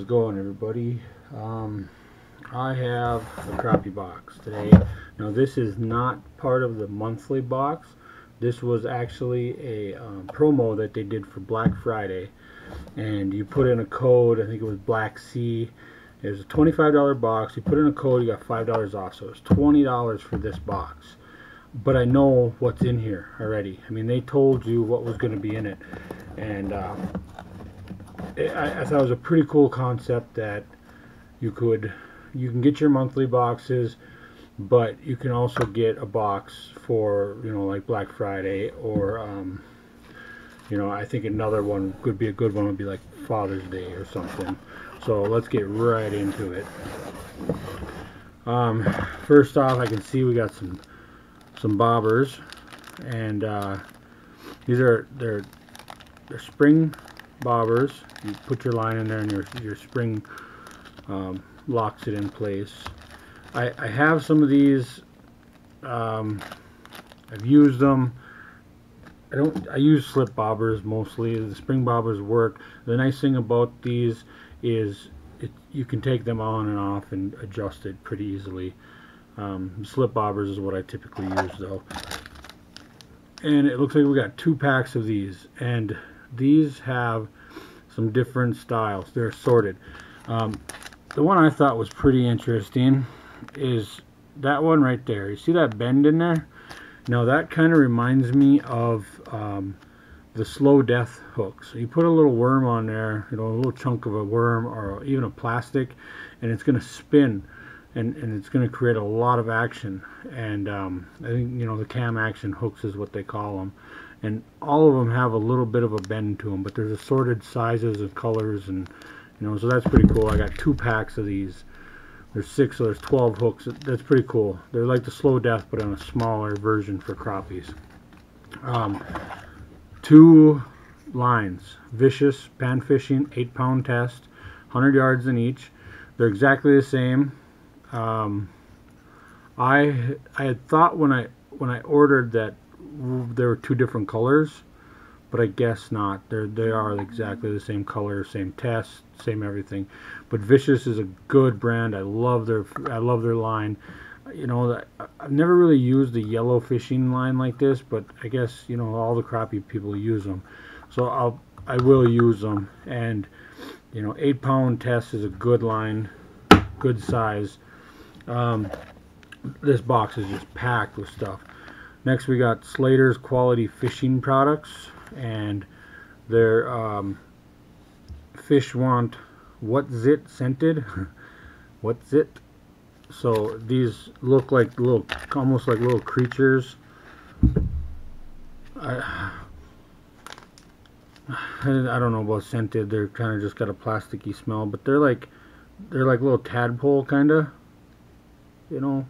going, everybody? I have a crappie box today. Now this is not part of the monthly box. This was actually a promo that they did for Black Friday, and you put in a code. I think it was Black C. It was a $25 box. You put in a code, you got $5 off, so it's $20 for this box. But I know what's in here already. I mean, they told you what was going to be in it, and I thought it was a pretty cool concept that you can get your monthly boxes, but you can also get a box for, you know, like Black Friday, or you know, I think another one could be a good one would be like Father's Day or something. So let's get right into it. First off, I can see we got some bobbers, and these are they're spring bobbers. You put your line in there, and your spring locks it in place. I have some of these. I've used them. I use slip bobbers mostly. The spring bobbers work. The nice thing about these is you can take them on and off and adjust it pretty easily. Slip bobbers is what I typically use though. And it looks like we got 2 packs of these, and these have some different styles. They're assorted. The one I thought was pretty interesting is that one right there. You see that bend in there? Now that kind of reminds me of the slow death hooks. So you put a little worm on there, you know, a little chunk of a worm or even a plastic, and it's going to spin, and it's going to create a lot of action. And I think, you know, the cam action hooks is what they call them, and all of them have a little bit of a bend to them, but there's assorted sizes and colors, and you know, so that's pretty cool. I got 2 packs of these. There's 6, so there's 12 hooks. That's pretty cool. They're like the slow death, but on a smaller version for crappies. 2 lines. Vicious pan fishing, 8-pound test, 100 yards in each. They're exactly the same. I had thought when I ordered that there were 2 different colors, but I guess not. They are exactly the same color, same test, same everything. But Vicious is a good brand. I love their line. You know, I've never really used the yellow fishing line like this, but I guess, you know, all the crappie people use them, so I will use them. And you know, 8-pound test is a good line, good size. This box is just packed with stuff. Next we got Slaters quality fishing products, and their fish want what's it scented. What's it? So these look like almost like little creatures. I don't know about scented. They're kind of just got a plasticky smell, but they're like little tadpole kind of. You know,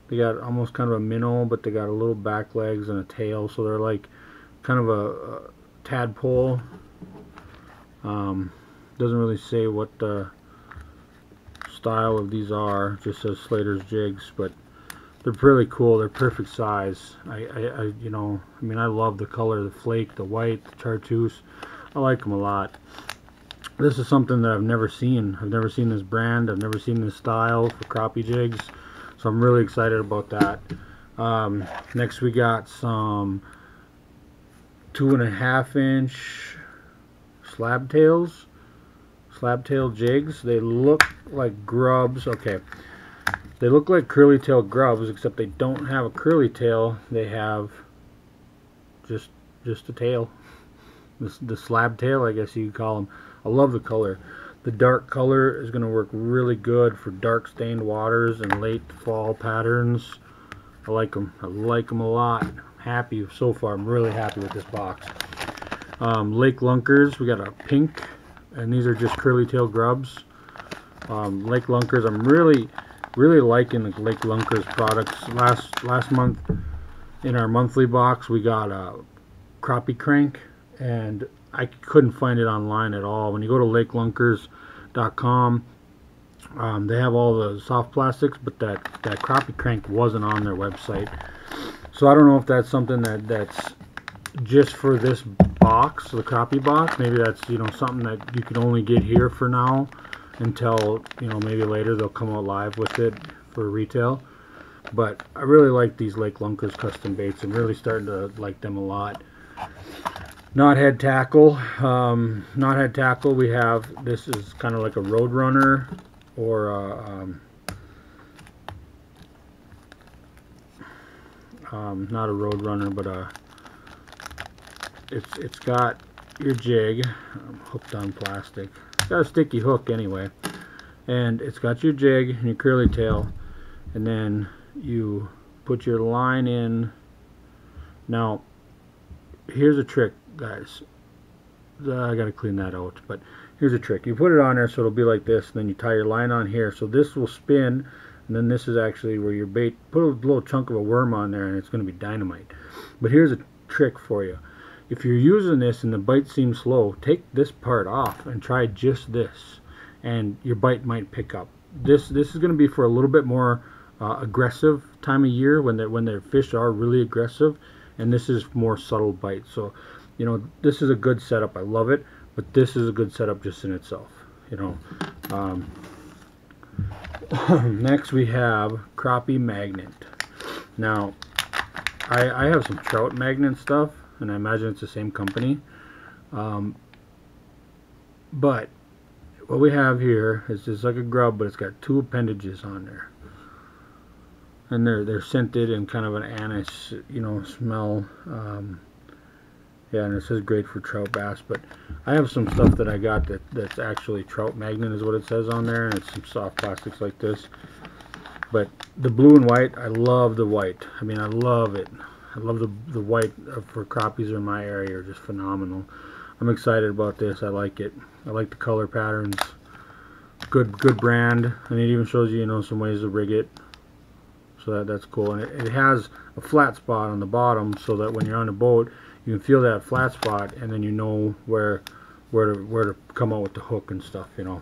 they got almost kind of a minnow, but they got a little back legs and a tail, so they're like kind of a tadpole. Doesn't really say what the style of these are, just says Slaters jigs, but they're really cool. They're perfect size. You know, I mean, I love the color, the flake, the white, the chartreuse. I like them a lot. This is something that I've never seen. I've never seen this brand. I've never seen this style for crappie jigs, so I'm really excited about that. Next we got some 2.5-inch slab tail jigs. They look like grubs. Okay, they look like curly tail grubs, except they don't have a curly tail. They have just a tail. The slab tail, I guess you could call them. I love the color. The dark color is going to work really good for dark stained waters and late fall patterns. I like them. I like them a lot. I'm happy so far. I'm really happy with this box. Lake Lunkers. We got a pink, and these are just curly tail grubs. Lake Lunkers. I'm really liking the Lake Lunkers products. Last month in our monthly box we got a crappie crank, and I couldn't find it online at all. When you go to lakelunkers.com, they have all the soft plastics, but that crappie crank wasn't on their website. So I don't know if that's something that's just for this box, the crappie box. Maybe that's, you know, something that you can only get here for now. until, you know, maybe later they'll come out live with it for retail. But I really like these Lake Clunkers custom baits. I'm really starting to like them a lot. Knothead tackle. Knothead tackle, we have, this is kind of like a Roadrunner, or not a Roadrunner, but it's got your jig hooked on plastic. It's got a sticky hook anyway, and it's got your jig and your curly tail, and then you put your line in. Now here's a trick, guys. I gotta clean that out, but here's a trick. You put it on there so it'll be like this, and then you tie your line on here, so this will spin, and then this is actually where your bait, put a little chunk of a worm on there and it's going to be dynamite. But here's a trick for you. If you're using this and the bite seems slow, take this part off and try just this, and your bite might pick up. This is going to be for a little bit more aggressive time of year, when their fish are really aggressive, and this is more subtle bite. So, you know, this is a good setup. I love it, but this is a good setup just in itself, you know. Next we have Crappie magnet. Now I have some trout magnet stuff, and I imagine it's the same company, but what we have here is just like a grub, but it's got two appendages on there, and they're scented and kind of an anise, you know, smell. Yeah, and it says great for trout, bass, but I have some stuff that I got that's actually trout magnet is what it says on there, and it's some soft plastics like this. But the blue and white, I love the white. I mean, I love it. I love the white for crappies in my area, are just phenomenal. I'm excited about this. I like it. I like the color patterns. Good brand, and it even shows you, you know, some ways to rig it. So that's cool, and it has a flat spot on the bottom, so that when you're on the boat, you can feel that flat spot, and then you know where to come out with the hook and stuff, you know.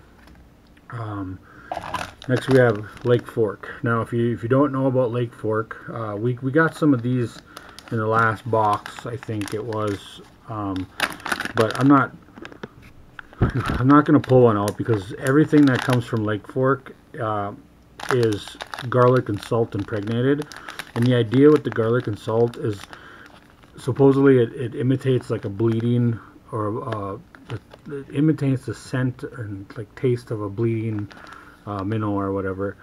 Next we have Lake Fork. Now if you don't know about Lake Fork, we got some of these in the last box, I think it was, but I'm not going to pull one out, because everything that comes from Lake Fork is garlic and salt impregnated, and the idea with the garlic and salt is supposedly it imitates like a bleeding, or it imitates the scent and like taste of a bleeding minnow or whatever.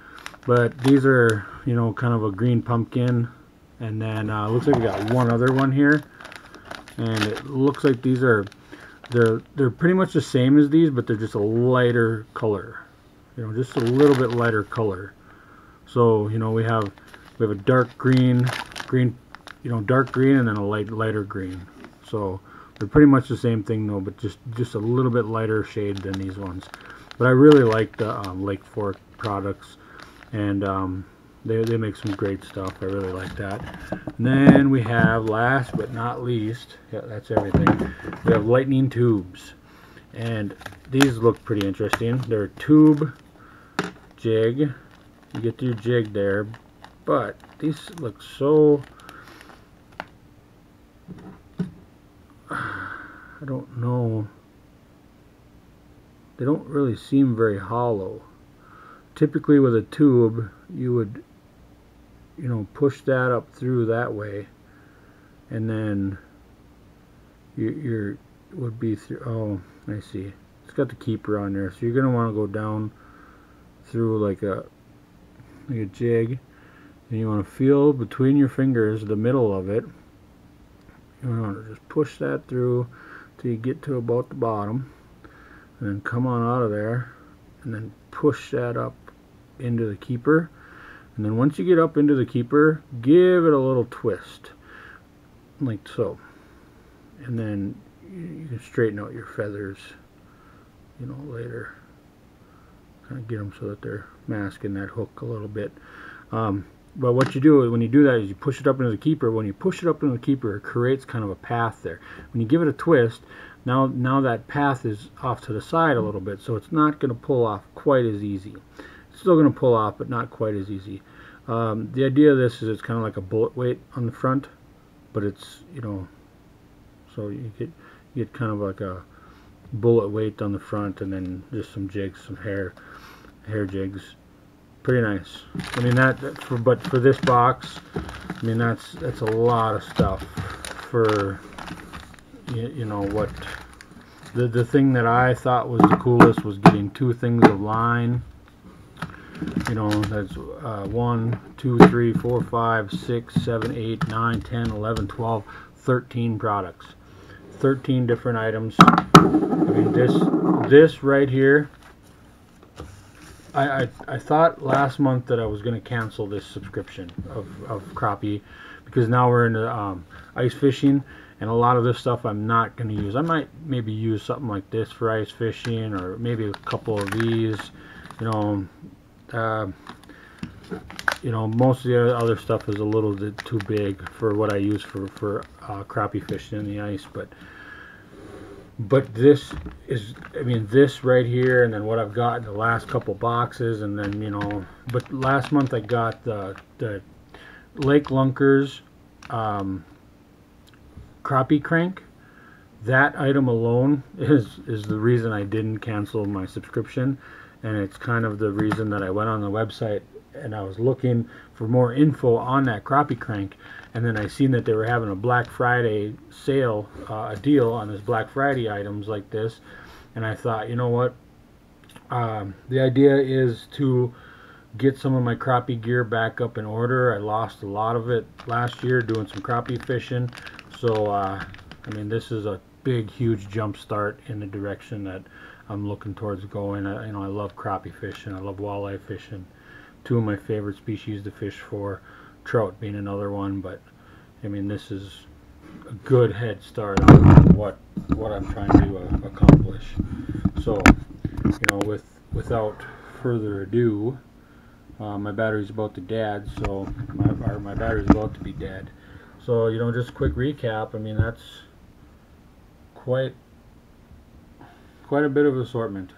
But these are, you know, kind of a green pumpkin, and then looks like we got one other one here, and it looks like these are they're pretty much the same as these, but they're just a lighter color, you know, just a little bit lighter color. So, you know, we have a dark green, you know, dark green, and then a lighter green. So they're pretty much the same thing though, but just a little bit lighter shade than these ones. But I really like the Lake Fork products, and they make some great stuff. I really like that. And then we have, last but not least, yeah, that's everything, we have Whitening Tubes, and these look pretty interesting. They're a tube jig. You get your jig there, but these look so, I don't know, they don't really seem very hollow. Typically with a tube, you would, you know, push that up through that way, and then you would be through. Oh, I see. It's got the keeper on there, so you're gonna want to go down through like a jig, and you want to feel between your fingers the middle of it. You want to just push that through till you get to about the bottom, and then come on out of there, and then push that up into the keeper. And then once you get up into the keeper, give it a little twist, like so, and then you can straighten out your feathers, you know, later. Kind of get them so that they're masking that hook a little bit. But what you do when you do that is you push it up into the keeper. When you push it up into the keeper, it creates kind of a path there. When you give it a twist, now that path is off to the side a little bit, so it's not going to pull off quite as easy. It's still going to pull off, but not quite as easy. The idea of this is it's kind of like a bullet weight on the front, but it's, you know, so you get kind of like a bullet weight on the front, and then just some jigs, some hair jigs. Pretty nice. I mean but for this box, I mean that's a lot of stuff for you know what. The thing that I thought was the coolest was getting 2 things of line. You know, that's 1, 2, 3, 4, 5, 6, 7, 8, 9, 10, 11, 12, 13 products. 13 different items. I mean, this right here, I thought last month that I was going to cancel this subscription of Crappie, because now we're into ice fishing, and a lot of this stuff I'm not going to use. I might maybe use something like this for ice fishing, or maybe a couple of these. You know, most of the other stuff is a little bit too big for what I use for crappie fishing in the ice, but this is, I mean, this right here, and then what I've got in the last couple boxes, and then, you know, but last month I got the Lake Clunkers crappie crank. That item alone is the reason I didn't cancel my subscription, and it's kind of the reason that I went on the website and I was looking for more info on that crappie crank, and then I seen that they were having a Black Friday sale, a deal on this Black Friday items like this, and I thought, you know what, the idea is to get some of my crappie gear back up in order. I lost a lot of it last year doing some crappie fishing, so I mean, this is a big, huge jump start in the direction that I'm looking towards going. You know, I love crappie fishing. I love walleye fishing. 2 of my favorite species to fish for, trout being another one. But I mean, this is a good head start on what I'm trying to accomplish. So, you know, without further ado, my battery's about to dead. So my battery's about to be dead. So, you know, just a quick recap. I mean, that's quite a bit of assortment.